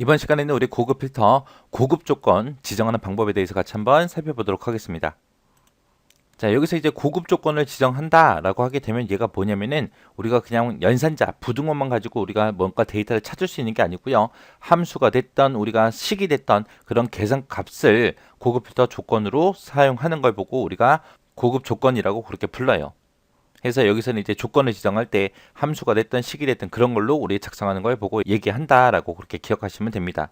이번 시간에는 우리 고급 필터, 고급 조건 지정하는 방법에 대해서 같이 한번 살펴보도록 하겠습니다. 자, 여기서 이제 고급 조건을 지정한다라고 하게 되면 얘가 뭐냐면은 우리가 그냥 연산자, 부등호만 가지고 우리가 뭔가 데이터를 찾을 수 있는 게 아니고요. 함수가 됐던 우리가 식이 됐던 그런 계산 값을 고급 필터 조건으로 사용하는 걸 보고 우리가 고급 조건이라고 그렇게 불러요. 그래서 여기서는 이제 조건을 지정할 때 함수가 됐던 식이 됐던 그런 걸로 우리 작성하는 걸 보고 얘기한다라고 그렇게 기억하시면 됩니다.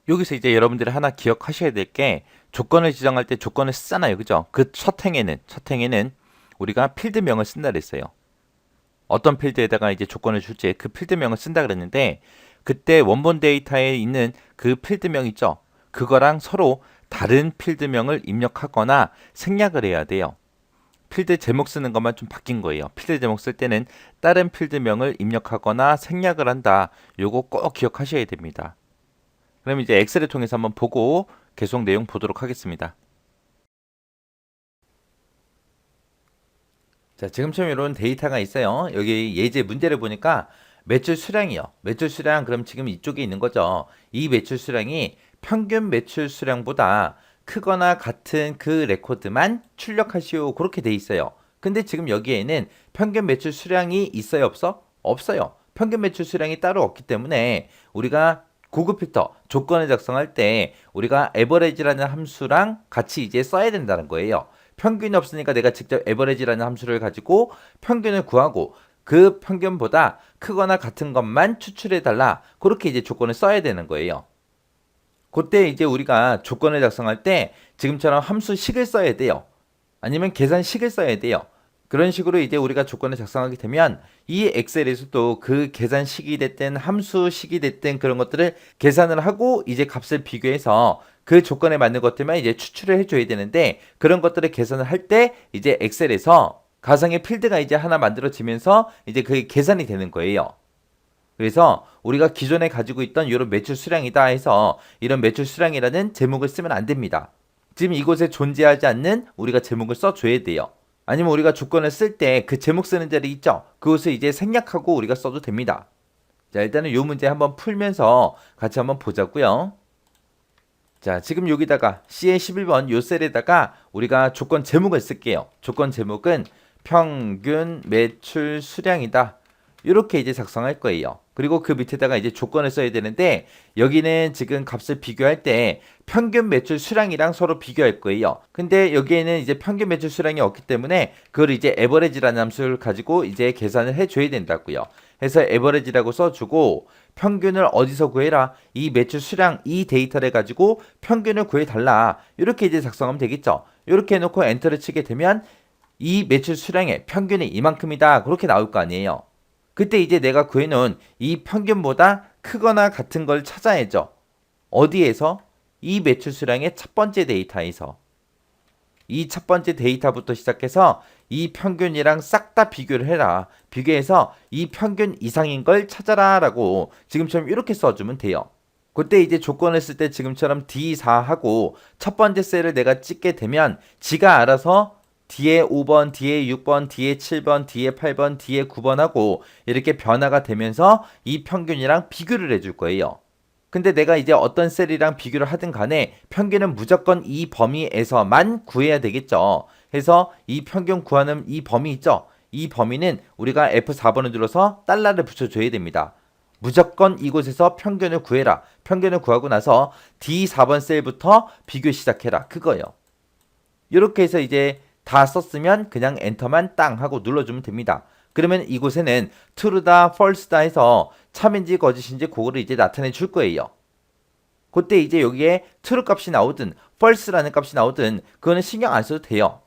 여기서 이제 여러분들이 하나 기억하셔야 될 게 조건을 지정할 때 조건을 쓰잖아요. 그죠? 그 첫 행에는 우리가 필드명을 쓴다 그랬어요. 어떤 필드에다가 이제 조건을 줄지 그 필드명을 쓴다 그랬는데 그때 원본 데이터에 있는 그 필드명 있죠? 그거랑 서로 다른 필드명을 입력하거나 생략을 해야 돼요. 필드 제목 쓰는 것만 좀 바뀐 거예요. 필드 제목 쓸 때는 다른 필드명을 입력하거나 생략을 한다. 요거 꼭 기억하셔야 됩니다. 그럼 이제 엑셀을 통해서 한번 보고 계속 내용 보도록 하겠습니다. 자, 지금처럼 이런 데이터가 있어요. 여기 예제 문제를 보니까 매출 수량이요. 매출 수량 그럼 지금 이쪽에 있는 거죠. 이 매출 수량이 평균 매출 수량보다 크거나 같은 그 레코드만 출력하시오. 그렇게 돼 있어요. 근데 지금 여기에는 평균 매출 수량이 있어요, 없어? 없어요. 평균 매출 수량이 따로 없기 때문에 우리가 고급 필터 조건을 작성할 때 우리가 에버리지라는 함수랑 같이 이제 써야 된다는 거예요. 평균이 없으니까 내가 직접 에버리지라는 함수를 가지고 평균을 구하고 그 평균보다 크거나 같은 것만 추출해 달라. 그렇게 이제 조건을 써야 되는 거예요. 그때 이제 우리가 조건을 작성할 때 지금처럼 함수식을 써야 돼요. 아니면 계산식을 써야 돼요. 그런 식으로 이제 우리가 조건을 작성하게 되면 이 엑셀에서도 그 계산식이 됐든 함수식이 됐든 그런 것들을 계산을 하고 이제 값을 비교해서 그 조건에 맞는 것들만 이제 추출을 해줘야 되는데 그런 것들을 계산을 할 때 이제 엑셀에서 가상의 필드가 이제 하나 만들어지면서 이제 그게 계산이 되는 거예요. 그래서 우리가 기존에 가지고 있던 이런 매출 수량이다 해서 이런 매출 수량이라는 제목을 쓰면 안 됩니다. 지금 이곳에 존재하지 않는 우리가 제목을 써줘야 돼요. 아니면 우리가 조건을 쓸 때 그 제목 쓰는 자리 있죠? 그것을 이제 생략하고 우리가 써도 됩니다. 자, 일단은 이 문제 한번 풀면서 같이 한번 보자고요. 자, 지금 여기다가 C의 11번 요 셀에다가 우리가 조건 제목을 쓸게요. 조건 제목은 평균 매출 수량이다. 이렇게 이제 작성할 거예요. 그리고 그 밑에다가 이제 조건을 써야 되는데 여기는 지금 값을 비교할 때 평균 매출 수량이랑 서로 비교할 거예요. 근데 여기에는 이제 평균 매출 수량이 없기 때문에 그걸 이제 에버리지라는 함수를 가지고 이제 계산을 해줘야 된다고요. 해서 에버리지라고 써주고 평균을 어디서 구해라? 이 매출 수량 이 데이터를 가지고 평균을 구해달라. 이렇게 이제 작성하면 되겠죠. 이렇게 해놓고 엔터를 치게 되면 이 매출 수량의 평균이 이만큼이다. 그렇게 나올 거 아니에요. 그때 이제 내가 구해놓은 이 평균보다 크거나 같은 걸 찾아야죠. 어디에서? 이 매출 수량의 첫 번째 데이터에서. 이 첫 번째 데이터부터 시작해서 이 평균이랑 싹 다 비교를 해라. 비교해서 이 평균 이상인 걸 찾아라 라고 지금처럼 이렇게 써주면 돼요. 그때 이제 조건을 쓸 때 지금처럼 D4하고 첫 번째 셀을 내가 찍게 되면 지가 알아서 뒤에 5번, 뒤에 6번, 뒤에 7번, 뒤에 8번, 뒤에 9번 하고 이렇게 변화가 되면서 이 평균이랑 비교를 해줄 거예요. 근데 내가 이제 어떤 셀이랑 비교를 하든 간에 평균은 무조건 이 범위에서만 구해야 되겠죠. 해서 이 평균 구하는 이 범위 있죠. 이 범위는 우리가 F4번을 눌러서 달러를 붙여줘야 됩니다. 무조건 이곳에서 평균을 구해라. 평균을 구하고 나서 D4번 셀부터 비교 시작해라. 그거요. 이렇게 해서 이제 다 썼으면 그냥 엔터만 땅 하고 눌러주면 됩니다. 그러면 이곳에는 true다, false다 해서 참인지 거짓인지 그거를 이제 나타내 줄 거예요. 그때 이제 여기에 true 값이 나오든 false라는 값이 나오든 그거는 신경 안 써도 돼요.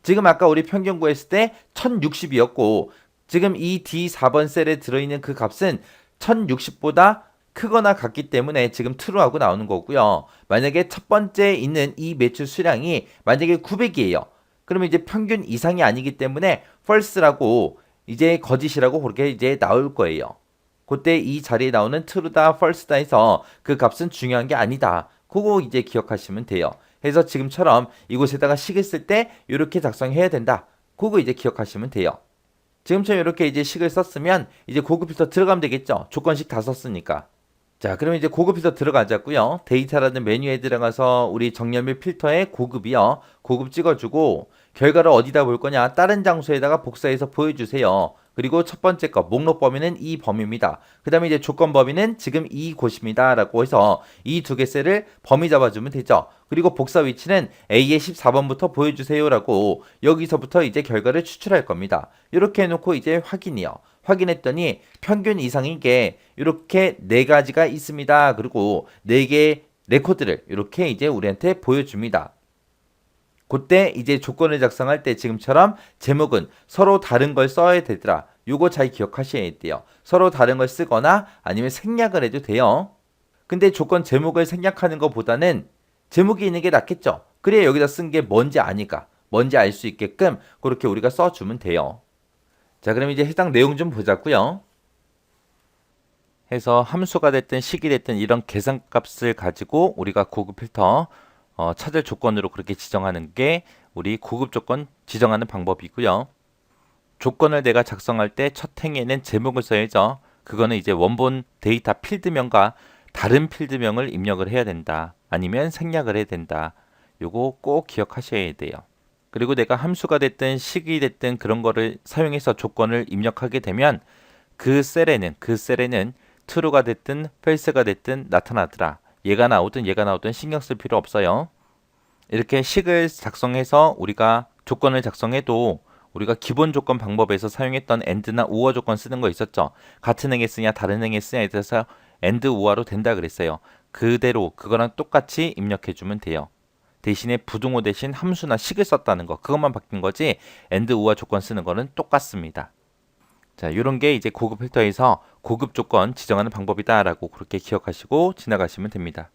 지금 아까 우리 평균 구했을 때 1060이었고 지금 이 D4번 셀에 들어있는 그 값은 1060보다 크거나 같기 때문에 지금 true하고 나오는 거고요. 만약에 첫 번째 있는 이 매출 수량이 만약에 900이에요. 그러면 이제 평균 이상이 아니기 때문에 false라고 이제 거짓이라고 그렇게 이제 나올 거예요. 그때 이 자리에 나오는 true다, false다 해서 그 값은 중요한 게 아니다. 그거 이제 기억하시면 돼요. 해서 지금처럼 이곳에다가 식을 쓸 때 이렇게 작성해야 된다. 그거 이제 기억하시면 돼요. 지금처럼 이렇게 이제 식을 썼으면 이제 고급 필터 들어가면 되겠죠. 조건식 다 썼으니까. 자, 그러면 이제 고급 필터 들어가자고요. 데이터라는 메뉴에 들어가서 우리 정렬 필터에 고급이요. 고급 찍어주고 결과를 어디다 볼 거냐? 다른 장소에다가 복사해서 보여주세요. 그리고 첫 번째 거 목록 범위는 이 범위입니다. 그 다음에 이제 조건 범위는 지금 이곳입니다. 라고 해서 이 두 개 셀을 범위 잡아주면 되죠. 그리고 복사 위치는 A의 14번부터 보여주세요. 라고 여기서부터 이제 결과를 추출할 겁니다. 이렇게 해놓고 이제 확인이요. 확인했더니 평균 이상이게 이렇게 네 가지가 있습니다. 그리고 네 개의 레코드를 이렇게 이제 우리한테 보여줍니다. 그때 이제 조건을 작성할 때 지금처럼 제목은 서로 다른 걸 써야 되더라. 요거 잘 기억하셔야 돼요. 서로 다른 걸 쓰거나 아니면 생략을 해도 돼요. 근데 조건 제목을 생략하는 것보다는 제목이 있는 게 낫겠죠. 그래야 여기다 쓴 게 뭔지 아니까. 뭔지 알 수 있게끔 그렇게 우리가 써주면 돼요. 자, 그럼 이제 해당 내용 좀 보자고요. 해서 함수가 됐든 식이 됐든 이런 계산값을 가지고 우리가 고급 필터 찾을 조건으로 그렇게 지정하는 게 우리 고급 조건 지정하는 방법이고요. 조건을 내가 작성할 때 첫 행에는 제목을 써야죠. 그거는 이제 원본 데이터 필드명과 다른 필드명을 입력을 해야 된다. 아니면 생략을 해야 된다. 요거 꼭 기억하셔야 돼요. 그리고 내가 함수가 됐든 식이 됐든 그런 거를 사용해서 조건을 입력하게 되면 그 셀에는 true가 됐든 false가 됐든 나타나더라. 얘가 나오든 신경 쓸 필요 없어요. 이렇게 식을 작성해서 우리가 조건을 작성해도 우리가 기본 조건 방법에서 사용했던 and나 or 조건 쓰는 거 있었죠. 같은 행에 쓰냐 다른 행에 쓰냐에 따라서 and or로 된다 그랬어요. 그대로 그거랑 똑같이 입력해 주면 돼요. 대신에 부등호 대신 함수나 식을 썼다는 거 그것만 바뀐 거지 and or 조건 쓰는 거는 똑같습니다. 자, 이런 게 이제 고급 필터에서 고급 조건 지정하는 방법이다라고 그렇게 기억하시고 지나가시면 됩니다.